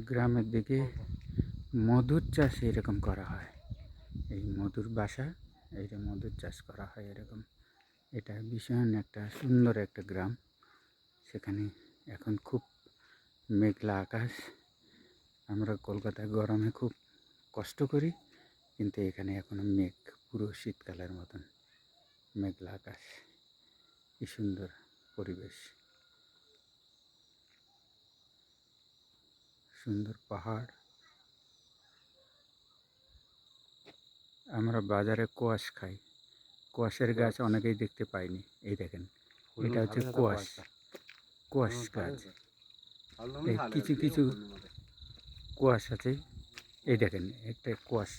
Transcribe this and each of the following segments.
গ্রামের দিকে মধুর চাষ এরকম করা হয়। এই মধুর বাসা, এইটা মধুর চাষ করা হয় এরকম। এটা ভীষণ একটা সুন্দর একটা গ্রাম। সেখানে এখন খুব মেঘলা আকাশ। আমরা কলকাতায় গরমে খুব কষ্ট করি, কিন্তু এখানে এখনো মেঘ, পুরো শীতকালের মতন মেঘলা আকাশ। কি সুন্দর পরিবেশ, সুন্দর পাহাড়। আমরা বাজারে কোয়াশ খাই, কোয়াশের গাছ অনেকেই দেখতে পাইনি। এই দেখেন, এটা হচ্ছে কোয়াশ, কোয়াশ গাছ। এই কিছু কিছু কোয়াশ আছে, এই দেখেন একটা কোয়াশ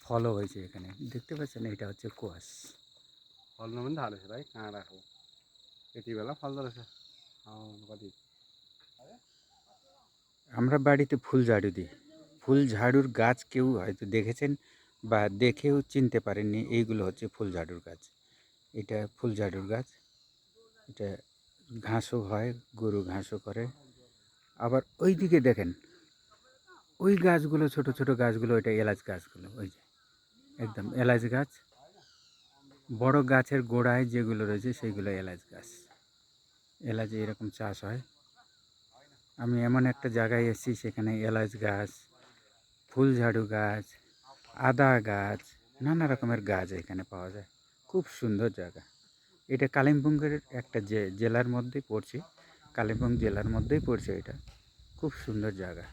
ফলও হয়েছে এখানে, দেখতে পাচ্ছেন? এটা হচ্ছে কোয়াশ। ফল নমেন ধারে ভাই কাঁ রাখো এটি বেলা ফল ধরেছে। আমরা বাড়িতে ফুল ঝাড়ু দিই। ফুল ঝাড়ুর গাছ কেউ হয়তো দেখেছেন বা দেখেও চিনতে পারেননি, এইগুলো হচ্ছে ফুল ঝাড়ুর গাছ। এটা ফুল ঝাড়ুর গাছ। এটা ঘাসও হয়, গরু ঘাসও করে। আবার ওই দিকে দেখেন, ওই গাছগুলো, ছোট ছোট গাছগুলো, ওইটা এলাচ গাছগুলো, ওই যে একদম এলাচ গাছ। বড় গাছের গোড়ায় যেগুলো রয়েছে সেইগুলো এলাচ গাছ। এলাচে এরকম চাষ হয়। আমি এমন একটা জায়গায় এসেছি, সেখানে এলাচ গাছ, ফুল ঝাড়ু গাছ, আদা গাছ, নানা রকমের গাছ এখানে পাওয়া যায়। খুব সুন্দর জায়গা। এটা কালিম্পংয়ের একটা জেলার মধ্যেই পড়ছে, কালিম্পং জেলার মধ্যেই পড়ছে এটা। খুব সুন্দর জায়গা।